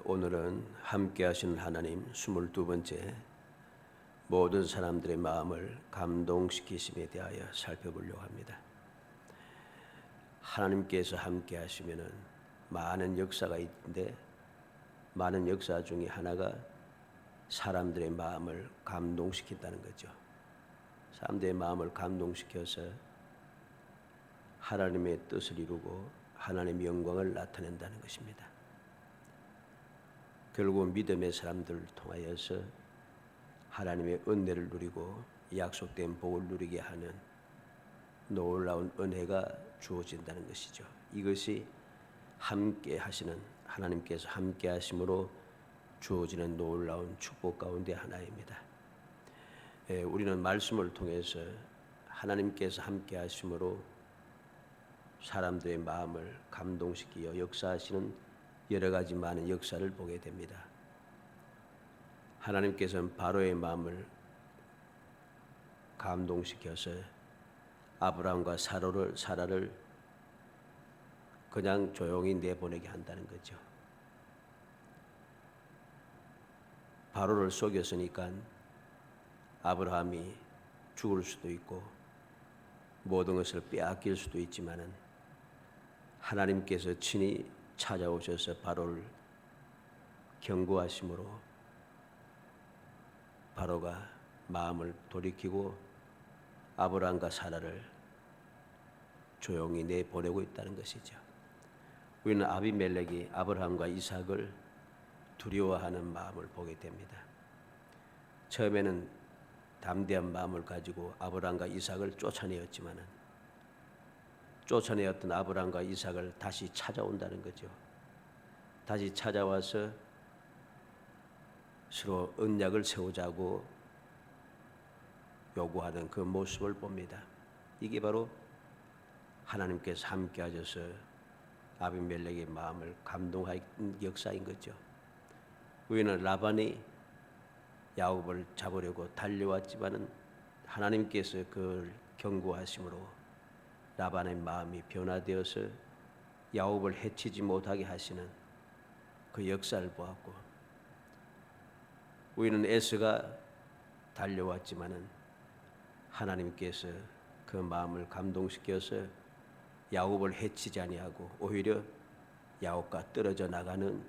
오늘은 함께 하시는 하나님 22번째 모든 사람들의 마음을 감동시키심에 대하여 살펴보려고 합니다. 하나님께서 함께 하시면은 많은 역사가 있는데 많은 역사 중에 하나가 사람들의 마음을 감동시킨다는 거죠. 사람들의 마음을 감동시켜서 하나님의 뜻을 이루고 하나님의 영광을 나타낸다는 것입니다. 결국 믿음의 사람들을 통하여서 하나님의 은혜를 누리고 약속된 복을 누리게 하는 놀라운 은혜가 주어진다는 것이죠. 이것이 함께 하시는 하나님께서 함께 하심으로 주어지는 놀라운 축복 가운데 하나입니다. 우리는 말씀을 통해서 하나님께서 함께 하심으로 사람들의 마음을 감동시키어 역사하시는 여러 가지 많은 역사를 보게 됩니다. 하나님께서는 바로의 마음을 감동시켜서 아브라함과 사라를 그냥 조용히 내보내게 한다는 거죠. 바로를 속였으니까 아브라함이 죽을 수도 있고 모든 것을 빼앗길 수도 있지만은 하나님께서 친히 찾아오셔서 바로를 경고하심으로 바로가 마음을 돌이키고 아브라함과 사라를 조용히 내보내고 있다는 것이죠. 우리는 아비멜렉이 아브라함과 이삭을 두려워하는 마음을 보게 됩니다. 처음에는 담대한 마음을 가지고 아브라함과 이삭을 쫓아내었지만은 쫓아내었던 아브라함과 이삭을 다시 찾아온다는 거죠. 다시 찾아와서 서로 언약을 세우자고 요구하는 그 모습을 봅니다. 이게 바로 하나님께서 함께 하셔서 아비멜렉의 마음을 감동한 역사인 거죠. 우리는 라반이 야곱을 잡으려고 달려왔지만은 하나님께서 그걸 경고하심으로 라반의 마음이 변화되어서 야곱을 해치지 못하게 하시는 그 역사를 보았고, 우리는 에서가 달려왔지만은 하나님께서 그 마음을 감동시켜서 야곱을 해치지 아니하고 오히려 야곱과 떨어져 나가는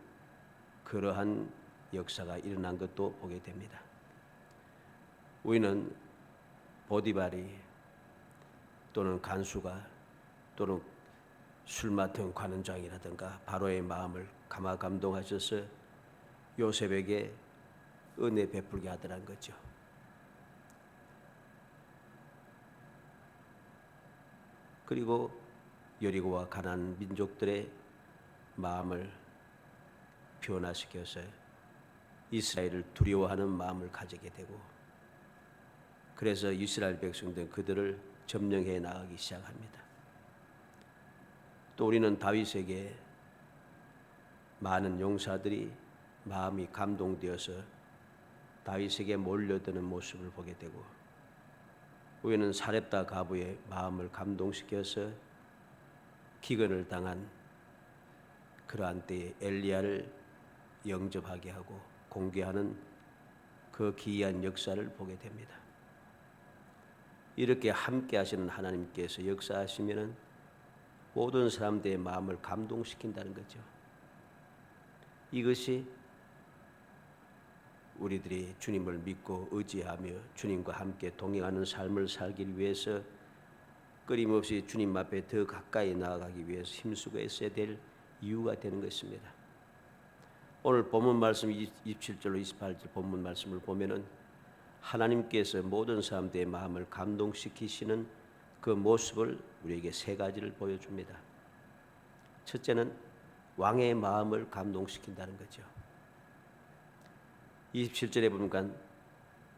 그러한 역사가 일어난 것도 보게 됩니다. 우리는 보디발이 또는 간수가 또는 술 맡은 관원장이라든가 바로의 마음을 감동하셔서 요셉에게 은혜 베풀게 하더란 거죠. 그리고 여리고와 가나안 민족들의 마음을 변화시켜서 이스라엘을 두려워하는 마음을 가지게 되고, 그래서 이스라엘 백성들은 그들을 점령해 나가기 시작합니다. 또 우리는 다윗에게 많은 용사들이 마음이 감동되어서 다윗에게 몰려드는 모습을 보게 되고, 우리는 사렙다 가부의 마음을 감동시켜서 기근을 당한 그러한 때에 엘리야를 영접하게 하고 공개하는 그 기이한 역사를 보게 됩니다. 이렇게 함께 하시는 하나님께서 역사하시면은 모든 사람들의 마음을 감동시킨다는 거죠. 이것이 우리들이 주님을 믿고 의지하며 주님과 함께 동행하는 삶을 살기 위해서 끊임없이 주님 앞에 더 가까이 나아가기 위해서 힘쓰고 있어야 될 이유가 되는 것입니다. 오늘 본문 말씀 27절로 28절 본문 말씀을 보면은 하나님께서 모든 사람들의 마음을 감동시키시는 그 모습을 우리에게 세 가지를 보여줍니다. 첫째는 왕의 마음을 감동시킨다는 거죠. 27절에 보니까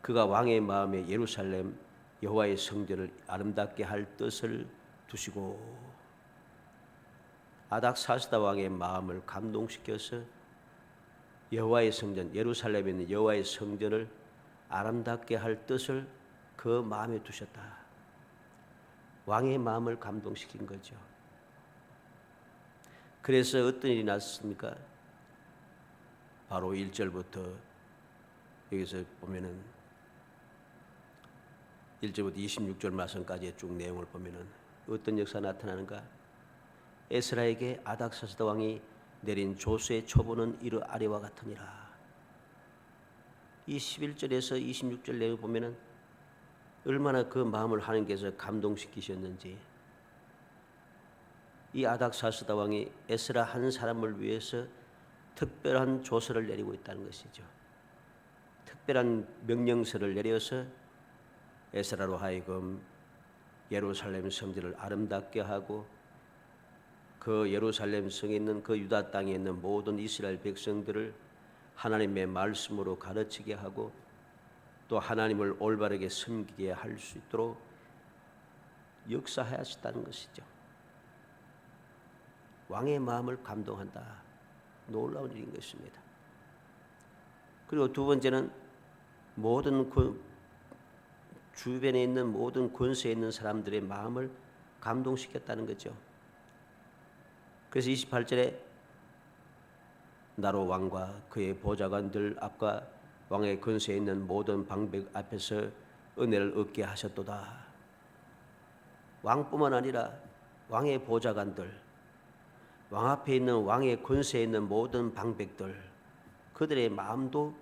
그가 왕의 마음에 예루살렘 여호와의 성전을 아름답게 할 뜻을 두시고, 아닥사스다 왕의 마음을 감동시켜서 여호와의 성전, 예루살렘에 있는 여호와의 성전을 아름답게 할 뜻을 그 마음에 두셨다. 왕의 마음을 감동시킨 거죠. 그래서 어떤 일이 났습니까? 바로 1절부터 여기서 보면은 1절부터 26절 말씀까지의 쭉 내용을 보면은 어떤 역사가 나타나는가? 에스라에게 아닥사스다 왕이 내린 조수의 초보는 이르 아래와 같으니라. 이 11절에서 26절 내용을 보면은 얼마나 그 마음을 하나님께서 감동시키셨는지, 이 아닥사스다 왕이 에스라 한 사람을 위해서 특별한 조서를 내리고 있다는 것이죠. 특별한 명령서를 내려서 에스라로 하여금 예루살렘 성전을 아름답게 하고 그 예루살렘 성에 있는 그 유다 땅에 있는 모든 이스라엘 백성들을 하나님의 말씀으로 가르치게 하고 또 하나님을 올바르게 섬기게 할 수 있도록 역사하셨다는 것이죠. 왕의 마음을 감동한다. 놀라운 일인 것입니다. 그리고 두 번째는 모든 주변에 있는 모든 권세에 있는 사람들의 마음을 감동시켰다는 거죠. 그래서 28절에 나로 왕과 그의 보좌관들 앞과 왕의 권세에 있는 모든 방백 앞에서 은혜를 얻게 하셨도다. 왕뿐만 아니라 왕의 보좌관들, 왕 앞에 있는 왕의 권세에 있는 모든 방백들, 그들의 마음도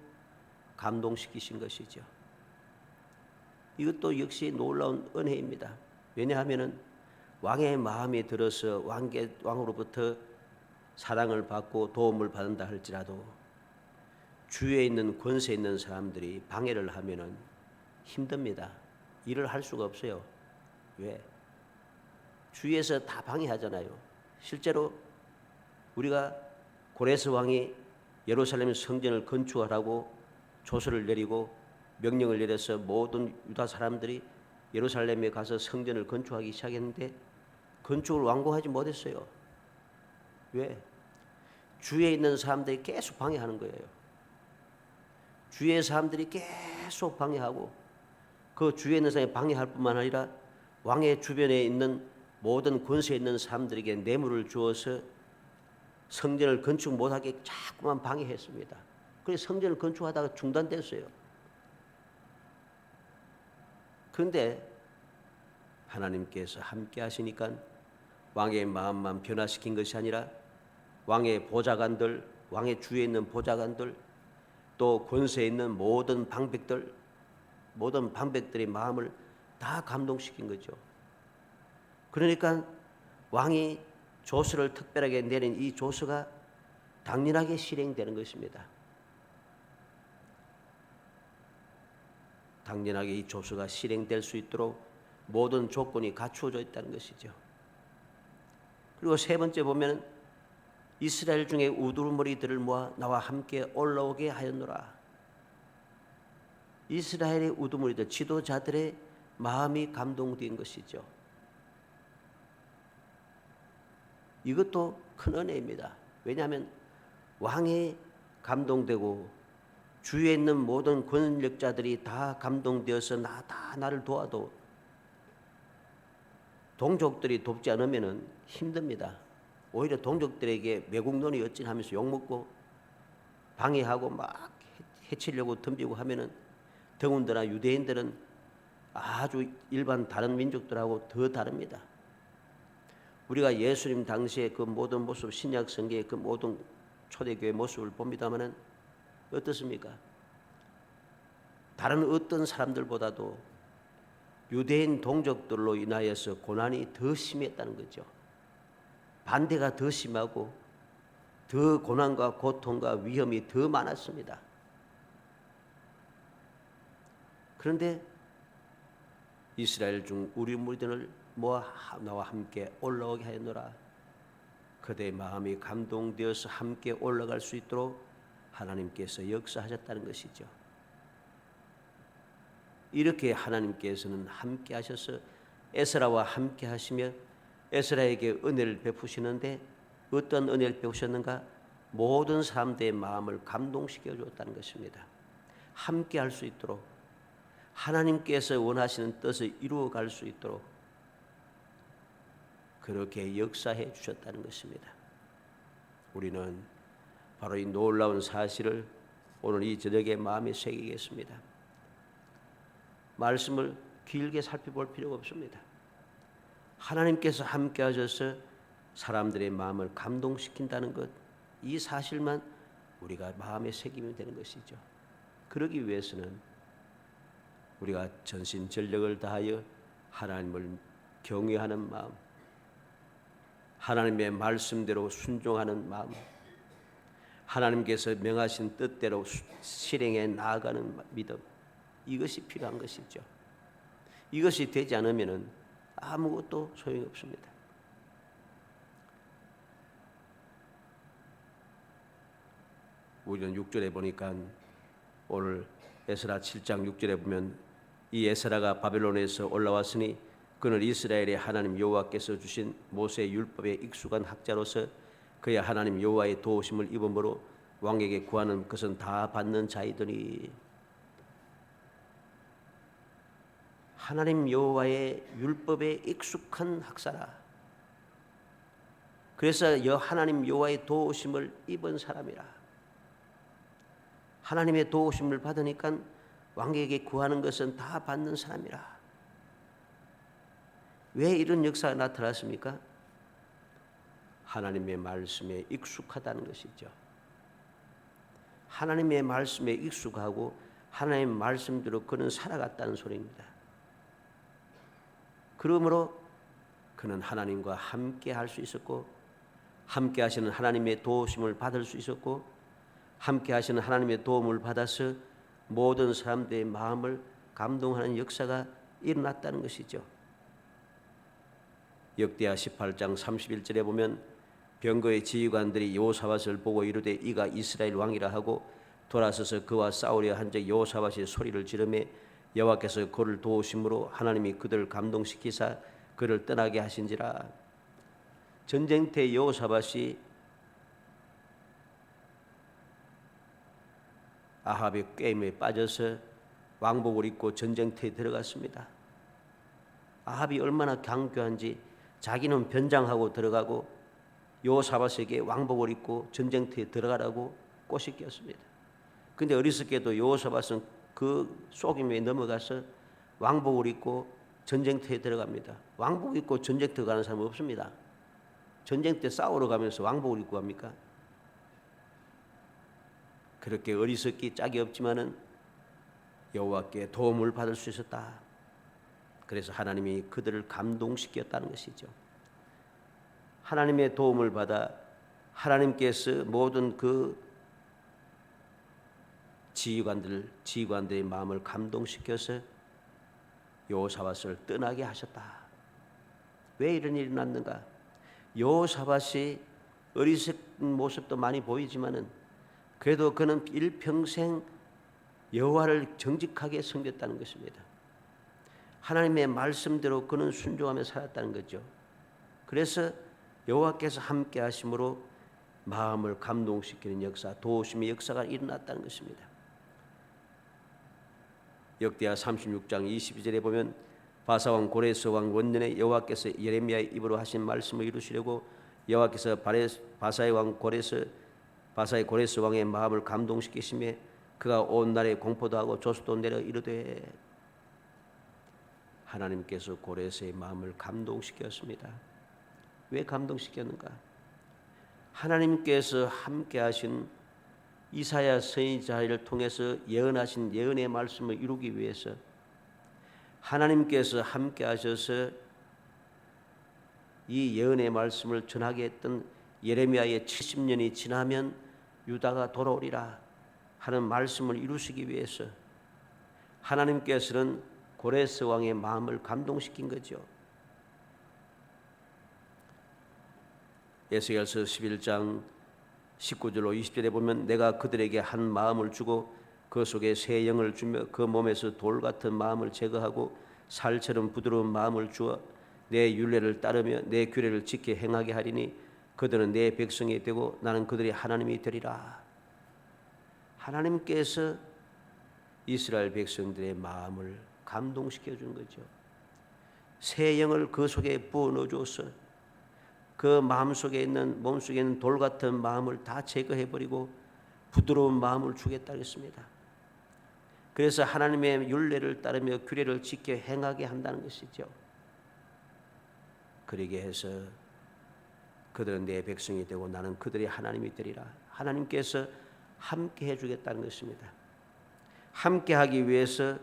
감동시키신 것이죠. 이것도 역시 놀라운 은혜입니다. 왜냐하면 왕의 마음에 들어서 왕으로부터 사랑을 받고 도움을 받는다 할지라도 주위에 있는 권세 있는 사람들이 방해를 하면은 힘듭니다. 일을 할 수가 없어요. 왜? 주위에서 다 방해하잖아요. 실제로 우리가 고레스 왕이 예루살렘 성전을 건축하라고 조서를 내리고 명령을 내려서 모든 유다 사람들이 예루살렘에 가서 성전을 건축하기 시작했는데 건축을 완공하지 못했어요. 왜? 주위에 있는 사람들이 계속 방해하는 거예요. 주위의 사람들이 계속 방해하고 그 주위에 있는 사람이 방해할 뿐만 아니라 왕의 주변에 있는 모든 권세에 있는 사람들에게 뇌물을 주어서 성전을 건축 못하게 자꾸만 방해했습니다. 그래서 성전을 건축하다가 중단됐어요. 그런데 하나님께서 함께 하시니까 왕의 마음만 변화시킨 것이 아니라 왕의 보좌관들, 왕의 주위에 있는 보좌관들, 또 권세에 있는 모든 방백들의 마음을 다 감동시킨 거죠. 그러니까 왕이 조서를 특별하게 내린 이 조서가 당연하게 실행되는 것입니다. 당연하게 이 조서가 실행될 수 있도록 모든 조건이 갖추어져 있다는 것이죠. 그리고 세 번째 보면 이스라엘 중에 우두머리들을 모아 나와 함께 올라오게 하였노라. 이스라엘의 우두머리들, 지도자들의 마음이 감동된 것이죠. 이것도 큰 은혜입니다. 왜냐하면 왕이 감동되고 주위에 있는 모든 권력자들이 다 감동되어서 나를 도와도 동족들이 돕지 않으면 힘듭니다. 오히려 동족들에게 매국노니 어찌나 하면서 욕먹고 방해하고 막 해치려고 덤비고 하면은 더군다나 유대인들은 아주 일반 다른 민족들하고 더 다릅니다. 우리가 예수님 당시의 그 모든 모습, 신약 성경의 그 모든 초대교회 모습을 봅니다마는 어떻습니까? 다른 어떤 사람들보다도 유대인 동족들로 인하여서 고난이 더 심했다는 거죠. 반대가 더 심하고 더 고난과 고통과 위험이 더 많았습니다. 그런데 이스라엘 중 우리 무리들을 모아 나와 함께 올라오게 하였노라. 그대의 마음이 감동되어서 함께 올라갈 수 있도록 하나님께서 역사하셨다는 것이죠. 이렇게 하나님께서는 함께 하셔서 에스라와 함께 하시며 에스라에게 은혜를 베푸시는데 어떤 은혜를 베푸셨는가? 모든 사람들의 마음을 감동시켜 주었다는 것입니다. 함께 할 수 있도록 하나님께서 원하시는 뜻을 이루어갈 수 있도록 그렇게 역사해 주셨다는 것입니다. 우리는 바로 이 놀라운 사실을 오늘 이 저녁에 마음에 새기겠습니다. 말씀을 길게 살펴볼 필요가 없습니다. 하나님께서 함께 하셔서 사람들의 마음을 감동시킨다는 것, 이 사실만 우리가 마음에 새기면 되는 것이죠. 그러기 위해서는 우리가 전심전력을 다하여 하나님을 경외하는 마음, 하나님의 말씀대로 순종하는 마음, 하나님께서 명하신 뜻대로 실행해 나아가는 믿음, 이것이 필요한 것이죠. 이것이 되지 않으면 아무것도 소용이 없습니다. 우리는 6절에 보니까 오늘 에스라 7장 6절에 보면 이 에스라가 바벨론에서 올라왔으니 그는 이스라엘의 하나님 여호와께서 주신 모세의 율법에 익숙한 학자로서 그의 하나님 여호와의 도우심을 입음으로 왕에게 구하는 것은 다 받는 자이더니, 하나님 여호와의 율법에 익숙한 학사라. 그래서 하나님 여호와의 도우심을 입은 사람이라. 하나님의 도우심을 받으니까 왕에게 구하는 것은 다 받는 사람이라. 왜 이런 역사가 나타났습니까? 하나님의 말씀에 익숙하다는 것이죠. 하나님의 말씀에 익숙하고 하나님의 말씀대로 그는 살아갔다는 소리입니다. 그러므로 그는 하나님과 함께 할 수 있었고, 함께 하시는 하나님의 도우심을 받을 수 있었고, 함께 하시는 하나님의 도움을 받아서 모든 사람들의 마음을 감동하는 역사가 일어났다는 것이죠. 역대하 18장 31절에 보면 병거의 지휘관들이 여호사밧을 보고 이르되 이가 이스라엘 왕이라 하고 돌아서서 그와 싸우려 한즉 여호사밧이 소리를 지르매 여호와께서 그를 도우심으로 하나님이 그들을 감동시키사 그를 떠나게 하신지라. 전쟁터 여호사밧이 아합의 게임에 빠져서 왕복을 입고 전쟁터에 들어갔습니다. 아합이 얼마나 강교한지 자기는 변장하고 들어가고 여호사밧에게 왕복을 입고 전쟁터에 들어가라고 꼬시겼습니다. 그런데 어리석게도 여호사밧은 그 속임에 넘어가서 왕복을 입고 전쟁터에 들어갑니다. 왕복 입고 전쟁터 가는 사람은 없습니다. 전쟁터 싸우러 가면서 왕복을 입고 갑니까? 그렇게 어리석기 짝이 없지만은 여호와께 도움을 받을 수 있었다. 그래서 하나님이 그들을 감동시켰다는 것이죠. 하나님의 도움을 받아 하나님께서 모든 그 지휘관들의 마음을 감동시켜서 여호사밧을 떠나게 하셨다. 왜 이런 일이 났는가? 여호사밧이 어리석은 모습도 많이 보이지만은 그래도 그는 일평생 여호와를 정직하게 섬겼다는 것입니다. 하나님의 말씀대로 그는 순종하며 살았다는 거죠. 그래서 여호와께서 함께 하심으로 마음을 감동시키는 역사, 도우심의 역사가 일어났다는 것입니다. 역대하 36장 22절에 보면 바사왕 고레스 왕 원년에 여호와께서 예레미야의 입으로 하신 말씀을 이루시려고 여호와께서 바사의 고레스 왕의 마음을 감동시키시며 그가 온 나라에 공포도 하고 조소도 내려 이르되, 하나님께서 고레스의 마음을 감동시켰습니다. 왜 감동시켰는가? 하나님께서 함께 하신 이사야 선지자를 통해서 예언하신 예언의 말씀을 이루기 위해서 하나님께서 함께 하셔서 이 예언의 말씀을 전하게 했던 예레미야의 70년이 지나면 유다가 돌아오리라 하는 말씀을 이루시기 위해서 하나님께서는 고레스 왕의 마음을 감동시킨 거죠. 에스겔서 11장 19절로 20절에 보면 내가 그들에게 한 마음을 주고 그 속에 새 영을 주며 그 몸에서 돌 같은 마음을 제거하고 살처럼 부드러운 마음을 주어 내 율례를 따르며 내 규례를 지켜 행하게 하리니 그들은 내 백성이 되고 나는 그들의 하나님이 되리라. 하나님께서 이스라엘 백성들의 마음을 감동시켜 준 거죠. 새 영을 그 속에 부어 넣어 주어서 그 마음속에 있는 몸속에 있는 돌 같은 마음을 다 제거해 버리고 부드러운 마음을 주겠다 했습니다. 그래서 하나님의 율례를 따르며 규례를 지켜 행하게 한다는 것이죠. 그러게 해서 그들은 내 백성이 되고 나는 그들의 하나님이 되리라. 하나님께서 함께 해주겠다는 것입니다. 함께 하기 위해서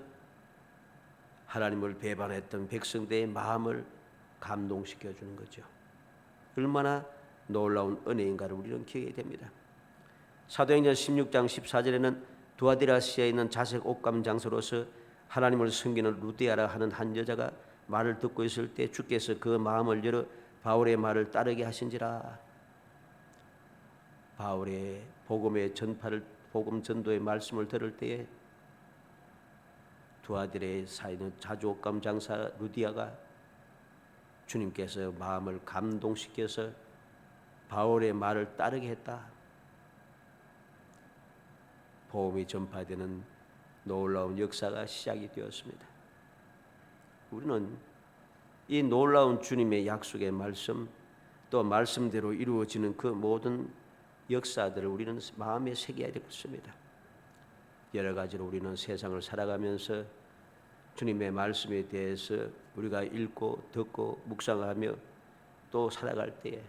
하나님을 배반했던 백성들의 마음을 감동시켜 주는 거죠. 얼마나 놀라운 은혜인가를 우리는 기억해야 됩니다. 사도행전 16장 14절에는 두아디라시아에 있는 자색 옷감 장소로서 하나님을 섬기는 루디아라 하는 한 여자가 말을 듣고 있을 때 주께서 그 마음을 열어 바울의 말을 따르게 하신지라. 바울의 복음 전도의 말씀을 들을 때에 두아디라에 사이는 자주 옷감 장사 루디아가 주님께서 마음을 감동시켜서 바울의 말을 따르게 했다. 복음이 전파되는 놀라운 역사가 시작이 되었습니다. 우리는 이 놀라운 주님의 약속의 말씀 또 말씀대로 이루어지는 그 모든 역사들을 우리는 마음에 새겨야 되겠습니다. 여러 가지로 우리는 세상을 살아가면서 주님의 말씀에 대해서 우리가 읽고 듣고 묵상하며 또 살아갈 때에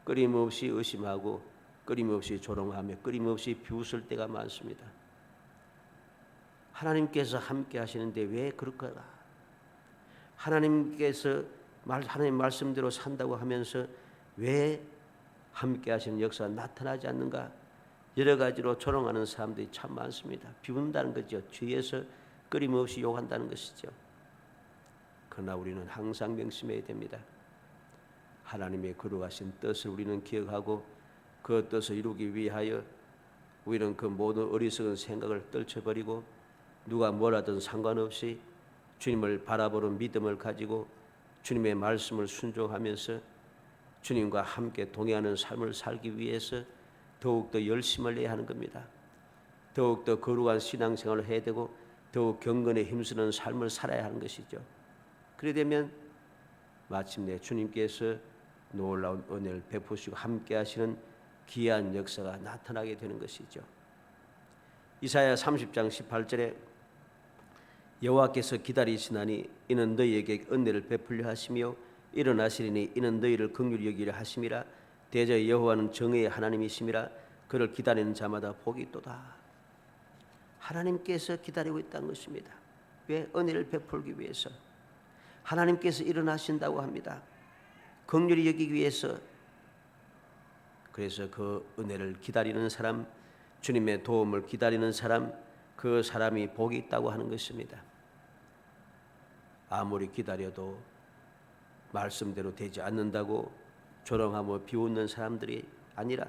끊임없이 의심하고 끊임없이 조롱하며 끊임없이 비웃을 때가 많습니다. 하나님께서 함께 하시는데 왜 그럴까? 하나님께서 하나님 말씀대로 산다고 하면서 왜 함께 하시는 역사가 나타나지 않는가? 여러 가지로 조롱하는 사람들이 참 많습니다. 비운다는 거죠. 뒤에서 끊임없이 욕한다는 것이죠. 그러나 우리는 항상 명심해야 됩니다. 하나님의 거룩하신 뜻을 우리는 기억하고 그 뜻을 이루기 위하여 우리는 그 모든 어리석은 생각을 떨쳐버리고 누가 뭐라든 상관없이 주님을 바라보는 믿음을 가지고 주님의 말씀을 순종하면서 주님과 함께 동행하는 삶을 살기 위해서 더욱더 열심을 내야 하는 겁니다. 더욱더 거룩한 신앙생활을 해야 되고 더욱 경건에 힘쓰는 삶을 살아야 하는 것이죠. 그래 되면 마침내 주님께서 놀라운 은혜를 베푸시고 함께 하시는 귀한 역사가 나타나게 되는 것이죠. 이사야 30장 18절에 여호와께서 기다리시나니 이는 너희에게 은혜를 베풀려 하시며 일어나시리니 이는 너희를 긍휼히 여기려 하심이라. 대저 여호와는 정의의 하나님이심이라. 그를 기다리는 자마다 복이 있도다. 하나님께서 기다리고 있다는 것입니다. 왜? 은혜를 베풀기 위해서. 하나님께서 일어나신다고 합니다. 긍휼히 여기기 위해서. 그래서 그 은혜를 기다리는 사람, 주님의 도움을 기다리는 사람, 그 사람이 복이 있다고 하는 것입니다. 아무리 기다려도 말씀대로 되지 않는다고 조롱하며 비웃는 사람들이 아니라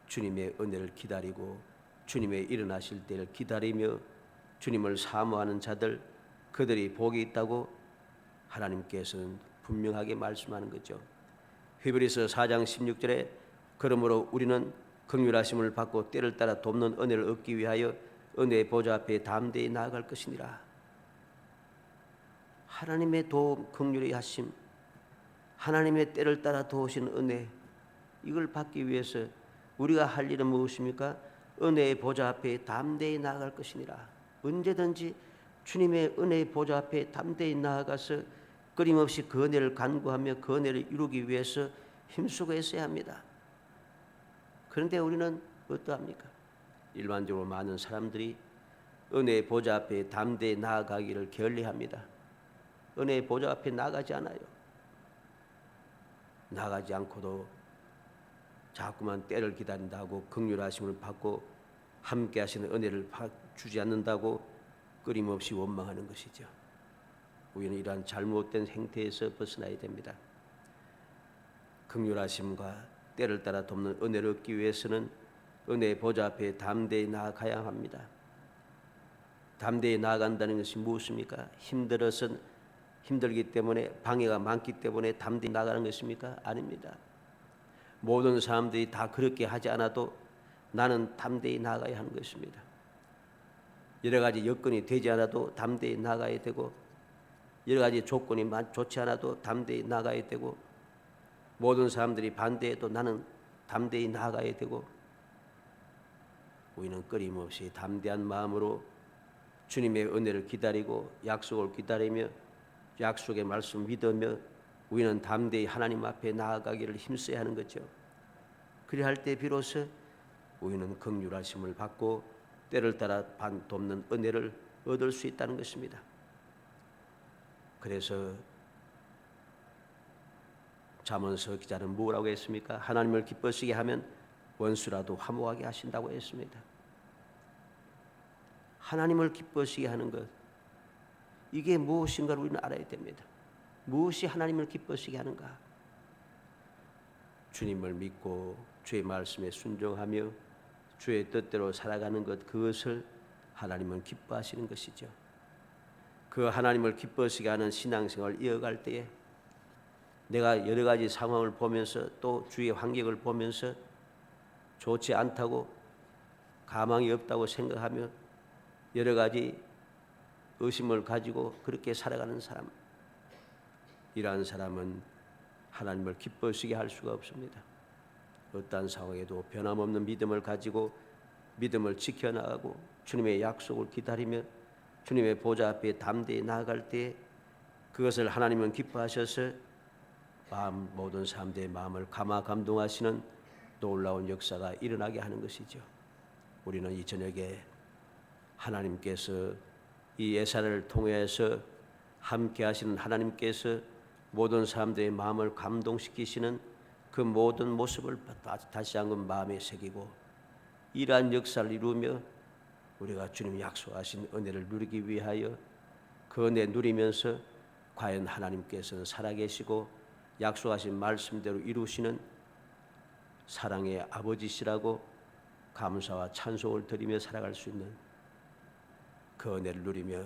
주님의 은혜를 기다리고 주님의 일어나실 때를 기다리며 주님을 사모하는 자들, 그들이 복이 있다고 하나님께서는 분명하게 말씀하는 거죠. 히브리서 4장 16절에 그러므로 우리는 긍휼하심을 받고 때를 따라 돕는 은혜를 얻기 위하여 은혜의 보좌 앞에 담대히 나아갈 것이니라. 하나님의 도움, 긍휼의 하심, 하나님의 때를 따라 도우신 은혜, 이걸 받기 위해서 우리가 할 일은 무엇입니까? 은혜의 보좌 앞에 담대히 나아갈 것이니라. 언제든지 주님의 은혜의 보좌 앞에 담대히 나아가서 끊임없이 그 은혜를 간구하며 그 은혜를 이루기 위해서 힘쓰고 있어야 합니다. 그런데 우리는 어떠합니까? 일반적으로 많은 사람들이 은혜의 보좌 앞에 담대히 나아가기를 게을리합니다. 은혜의 보좌 앞에 나가지 않아요. 나가지 않고도 자꾸만 때를 기다린다고 긍휼하심을 받고 함께 하시는 은혜를 주지 않는다고 끊임없이 원망하는 것이죠. 우리는 이러한 잘못된 행태에서 벗어나야 됩니다. 긍휼하심과 때를 따라 돕는 은혜를 얻기 위해서는 은혜의 보좌 앞에 담대히 나아가야 합니다. 담대히 나아간다는 것이 무엇입니까? 힘들기 때문에, 방해가 많기 때문에 담대히 나가는 것입니까? 아닙니다. 모든 사람들이 다 그렇게 하지 않아도 나는 담대히 나가야 하는 것입니다. 여러 가지 여건이 되지 않아도 담대히 나가야 되고, 여러 가지 조건이 좋지 않아도 담대히 나가야 되고, 모든 사람들이 반대해도 나는 담대히 나아가야 되고, 우리는 끊임없이 담대한 마음으로 주님의 은혜를 기다리고 약속을 기다리며 약속의 말씀 믿으며 우리는 담대히 하나님 앞에 나아가기를 힘써야 하는 거죠. 그리할 때 비로소 우리는 긍휼하심을 받고 때를 따라 돕는 은혜를 얻을 수 있다는 것입니다. 그래서 잠언서 기자는 뭐라고 했습니까? 하나님을 기쁘시게 하면 원수라도 화목하게 하신다고 했습니다. 하나님을 기쁘시게 하는 것, 이게 무엇인가를 우리는 알아야 됩니다. 무엇이 하나님을 기쁘시게 하는가? 주님을 믿고 주의 말씀에 순종하며 주의 뜻대로 살아가는 것, 그것을 하나님은 기뻐하시는 것이죠. 그 하나님을 기쁘시게 하는 신앙생활을 이어갈 때에 내가 여러 가지 상황을 보면서 또 주위의 환경을 보면서 좋지 않다고, 가망이 없다고 생각하며 여러 가지 의심을 가지고 그렇게 살아가는 사람, 이러한 사람은 하나님을 기쁘시게 할 수가 없습니다. 어떠한 상황에도 변함없는 믿음을 가지고 믿음을 지켜나가고 주님의 약속을 기다리며 주님의 보좌 앞에 담대히 나아갈 때 그것을 하나님은 기뻐하셔서 모든 사람들의 마음을 감동하시는 놀라운 역사가 일어나게 하는 것이죠. 우리는 이 저녁에 하나님께서 이 예사를 통해서 함께 하시는 하나님께서 모든 사람들의 마음을 감동시키시는 그 모든 모습을 다시 한번 마음에 새기고 이러한 역사를 이루며 우리가 주님이 약속하신 은혜를 누리기 위하여 그 은혜 누리면서 과연 하나님께서는 살아계시고 약속하신 말씀대로 이루시는 사랑의 아버지시라고 감사와 찬송을 드리며 살아갈 수 있는 그 은혜를 누리며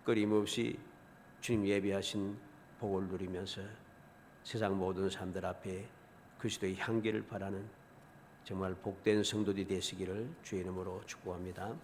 끊임없이 주님 예비하신 복을 누리면서 세상 모든 사람들 앞에 그리스도의 향기를 바라는 정말 복된 성도들이 되시기를 주의 이름으로 축복합니다.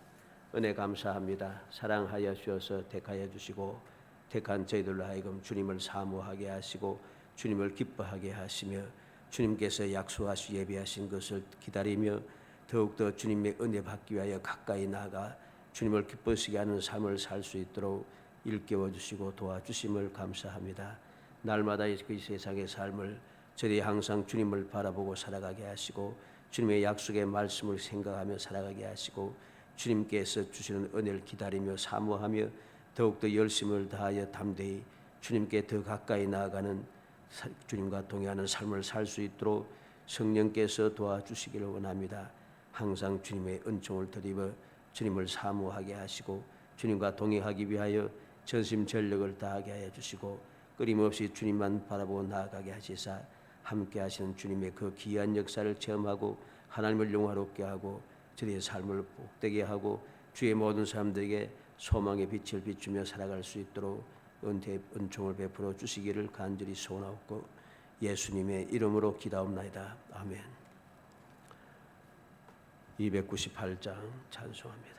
은혜 감사합니다. 사랑하여 주셔서 택하여 주시고 택한 저희들로 하여금 주님을 사모하게 하시고 주님을 기뻐하게 하시며 주님께서 약속하시 예비하신 것을 기다리며 더욱더 주님의 은혜 받기 위하여 가까이 나아가 주님을 기쁘시게 하는 삶을 살 수 있도록 일깨워 주시고 도와주심을 감사합니다. 날마다 그 세상의 삶을 저희 항상 주님을 바라보고 살아가게 하시고 주님의 약속의 말씀을 생각하며 살아가게 하시고 주님께서 주시는 은혜를 기다리며 사모하며 더욱더 열심을 다하여 담대히 주님께 더 가까이 나아가는 주님과 동행하는 삶을 살 수 있도록 성령께서 도와주시기를 원합니다. 항상 주님의 은총을 드리며 주님을 사모하게 하시고 주님과 동행하기 위하여 전심전력을 다하게 하여 주시고 끊임없이 주님만 바라보고 나아가게 하시사 함께 하시는 주님의 그 귀한 역사를 체험하고 하나님을 영화롭게 하고 저희의 삶을 복되게 하고 주의 모든 사람들에게 소망의 빛을 비추며 살아갈 수 있도록 은총을 베풀어 주시기를 간절히 소원하옵고 예수님의 이름으로 기도하옵나이다. 아멘. 298장 찬송합니다.